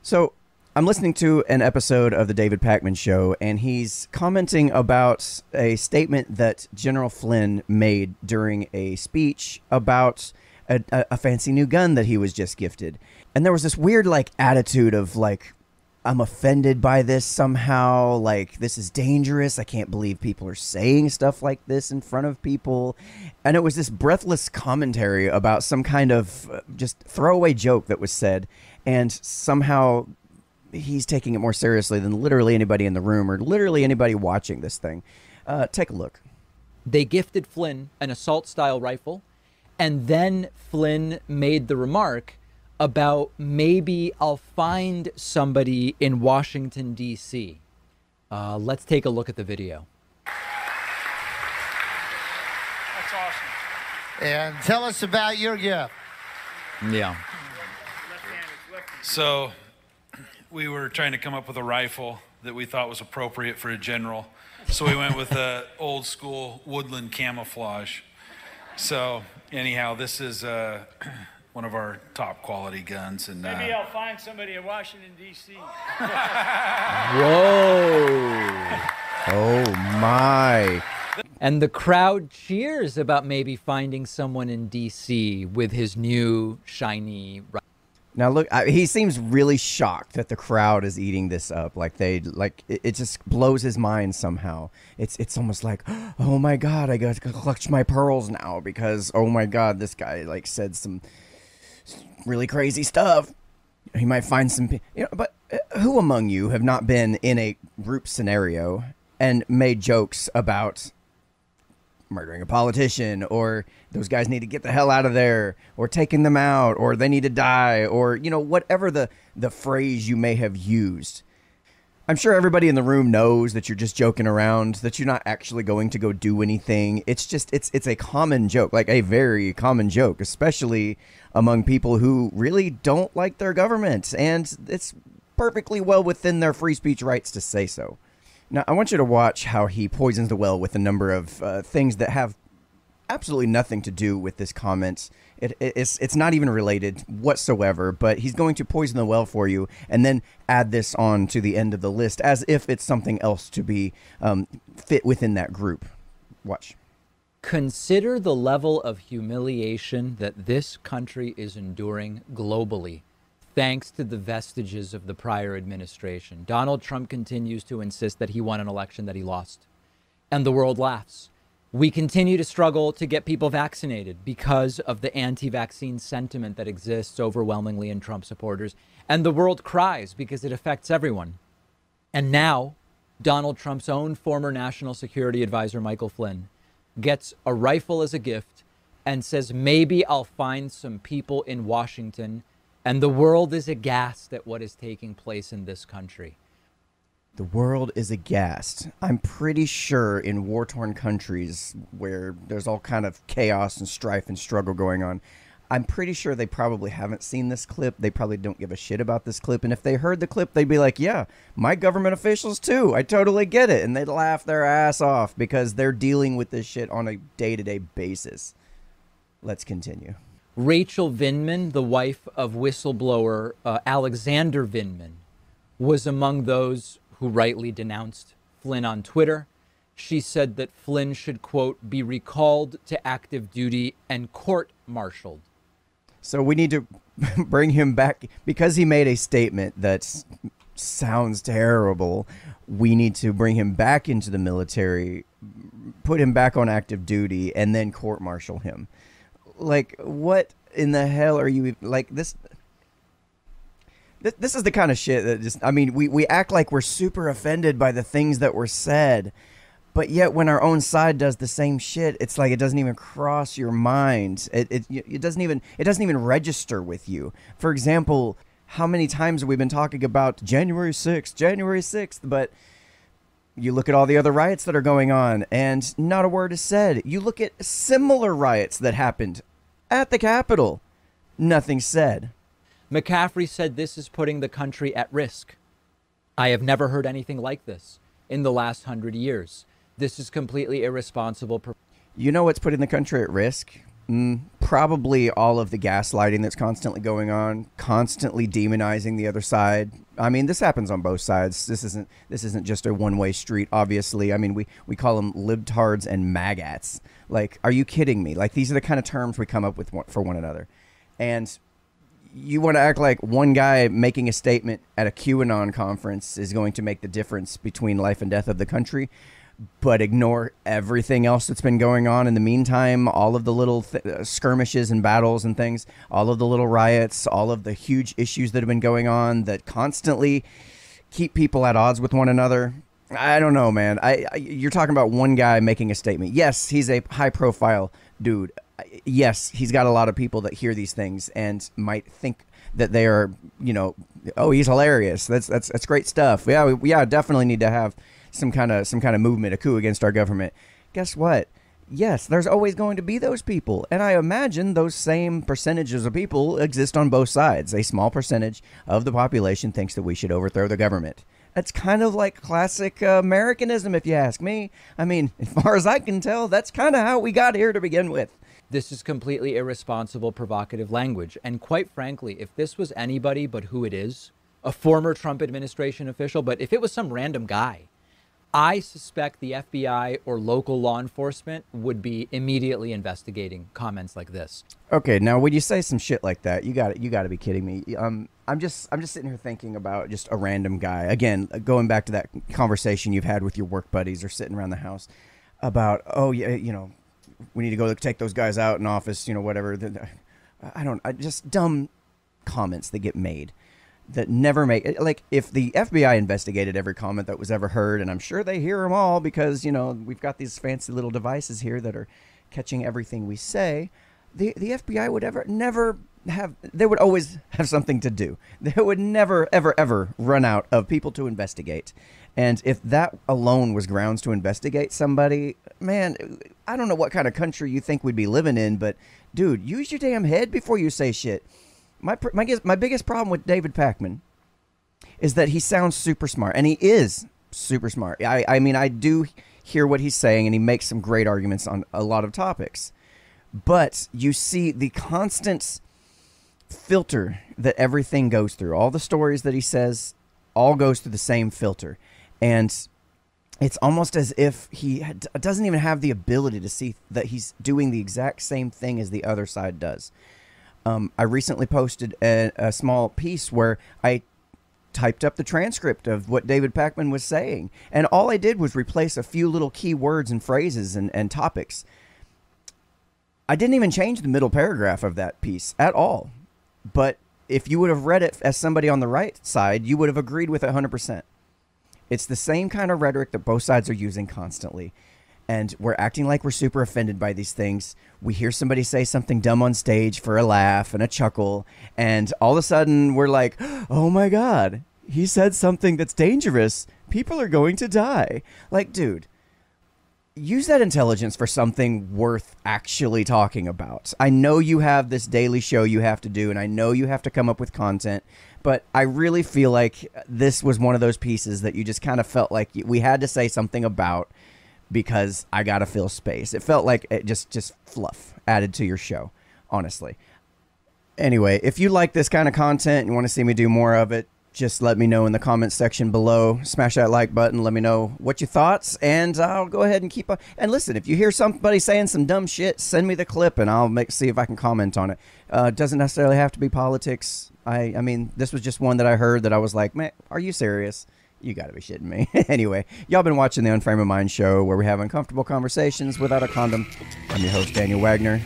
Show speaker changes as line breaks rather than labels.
So I'm listening to an episode of the David Pakman Show, and he's commenting about a statement that General Flynn made during a speech about a fancy new gun that he was just gifted. And there was this weird, like, attitude of, like, I'm offended by this somehow. Like, this is dangerous. I can't believe people are saying stuff like this in front of people. And it was this breathless commentary about some kind of just throwaway joke that was said. And somehow he's taking it more seriously than literally anybody in the room or literally anybody watching this thing. Take a look.
They gifted Flynn an assault-style rifle, and then Flynn made the remark about maybe I'll find somebody in Washington, D.C. Let's take a look at the video.
That's awesome.
And tell us about your gift.
Yeah.
So we were trying to come up with a rifle that we thought was appropriate for a general. So we went with the old school woodland camouflage. So anyhow, this is one of our top quality guns. And
maybe I'll find somebody in Washington, D.C.
Whoa.
Oh, my.
And the crowd cheers about maybe finding someone in D.C. with his new shiny rifle.
Now look, he seems really shocked that the crowd is eating this up. Like it just blows his mind somehow. It's almost like, oh my God, I got to clutch my pearls now because, oh my God, this guy like said some really crazy stuff. He might find some, but who among you have not been in a group scenario and made jokes about murdering a politician, or those guys need to get the hell out of there, or taking them out, or they need to die, or, whatever the phrase you may have used. I'm sure everybody in the room knows that you're just joking around, that you're not actually going to go do anything. It's just, it's a common joke, like a very common joke, especially among people who really don't like their government. And it's perfectly well within their free speech rights to say so. Now, I want you to watch how he poisons the well with a number of things that have absolutely nothing to do with this comment. It's not even related whatsoever, but he's going to poison the well for you and then add this on to the end of the list as if it's something else to be fit within that group. Watch.
Consider the level of humiliation that this country is enduring globally, thanks to the vestiges of the prior administration. Donald Trump continues to insist that he won an election that he lost, and the world laughs. We continue to struggle to get people vaccinated because of the anti-vaccine sentiment that exists overwhelmingly in Trump supporters, and the world cries because it affects everyone. And now, Donald Trump's own former National Security Advisor, Michael Flynn, gets a rifle as a gift and says, maybe I'll find some people in Washington. And the world is aghast at what is taking place in this country.
The world is aghast. I'm pretty sure in war-torn countries where there's all kind of chaos and strife and struggle going on, I'm pretty sure they probably haven't seen this clip. They probably don't give a shit about this clip. And if they heard the clip, they'd be like, yeah, my government officials too. I totally get it. And they'd laugh their ass off because they're dealing with this shit on a day-to-day basis. Let's continue.
Rachel Vindman, the wife of whistleblower Alexander Vindman, was among those who rightly denounced Flynn on Twitter. She said that Flynn should, quote, be recalled to active duty and court-martialed.
So we need to bring him back because he made a statement that sounds terrible. We need to bring him back into the military, put him back on active duty, and then court-martial him. Like, what in the hell are you, like, this is the kind of shit that just, I mean, we act like we're super offended by the things that were said, but yet when our own side does the same shit, it's like it doesn't even cross your mind. It doesn't even register with you. For example, how many times have we been talking about January 6th, but you look at all the other riots that are going on and not a word is said. You look at similar riots that happened at the Capitol. Nothing said.
McCaffrey said this is putting the country at risk. I have never heard anything like this in the last 100 years. This is completely irresponsible.
You know what's putting the country at risk? Probably all of the gaslighting that's constantly going on, constantly demonizing the other side. I mean, this happens on both sides. This isn't just a one-way street, obviously. I mean, we call them libtards and maggots. Like, are you kidding me? Like, these are the kind of terms we come up with for one another. And you want to act like one guy making a statement at a QAnon conference is going to make the difference between life and death of the country, but ignore everything else that's been going on in the meantime, all of the little skirmishes and battles and things, all of the little riots, all of the huge issues that have been going on that constantly keep people at odds with one another. I don't know, man. You're talking about one guy making a statement. Yes, he's a high-profile dude. Yes, he's got a lot of people that hear these things and might think that they are, oh, he's hilarious. That's great stuff. Yeah, we definitely need to have some kind of movement, a coup against our government. Guess what? Yes, there's always going to be those people, and I imagine those same percentages of people exist on both sides. A small percentage of the population thinks that we should overthrow the government. That's kind of like classic Americanism, if you ask me. I mean, as far as I can tell, that's kind of how we got here to begin with.
This is completely irresponsible, provocative language. And quite frankly, if this was anybody but who it is, a former Trump administration official, but if it was some random guy, I suspect the FBI or local law enforcement would be immediately investigating comments like this.
Okay, now when you say some shit like that, you got to be kidding me. I'm just sitting here thinking about just a random guy. Again, going back to that conversation you've had with your work buddies or sitting around the house about, oh yeah, we need to go take those guys out in office, whatever. Just dumb comments that get made that never make, like, if the FBI investigated every comment that was ever heard, and I'm sure they hear them all because, we've got these fancy little devices here that are catching everything we say, the FBI would they would always have something to do. They would never, ever, ever run out of people to investigate. And if that alone was grounds to investigate somebody, man, I don't know what kind of country you think we'd be living in, but dude, use your damn head before you say shit. My biggest problem with David Pakman is that he sounds super smart, and he is super smart. I mean, I do hear what he's saying, and he makes some great arguments on a lot of topics. But you see the constant filter that everything goes through. All the stories that he says all goes through the same filter. And it's almost as if he doesn't even have the ability to see that he's doing the exact same thing as the other side does. I recently posted a small piece where I typed up the transcript of what David Pakman was saying. And all I did was replace a few little key words and phrases and topics. I didn't even change the middle paragraph of that piece at all. But if you would have read it as somebody on the right side, you would have agreed with it 100%. It's the same kind of rhetoric that both sides are using constantly. And we're acting like we're super offended by these things. We hear somebody say something dumb on stage for a laugh and a chuckle, and all of a sudden we're like, oh my God, he said something that's dangerous. People are going to die. Like, dude, use that intelligence for something worth actually talking about. I know you have this daily show you have to do, and I know you have to come up with content, but I really feel like this was one of those pieces that you just kind of felt like we had to say something about because I gotta fill space. It felt like it just fluff added to your show, honestly. Anyway, if you like this kind of content and you want to see me do more of it, just let me know in the comments section below. Smash that like button. Let me know what your thoughts, and I'll go ahead and keep on. And listen, if you hear somebody saying some dumb shit, send me the clip, and I'll see if I can comment on it. It doesn't necessarily have to be politics. I mean, this was just one that I heard that I was like, man, are you serious? You got to be shitting me. Anyway, y'all been watching the Unframe of Mind show, where we have uncomfortable conversations without a condom. I'm your host, Daniel Wagner.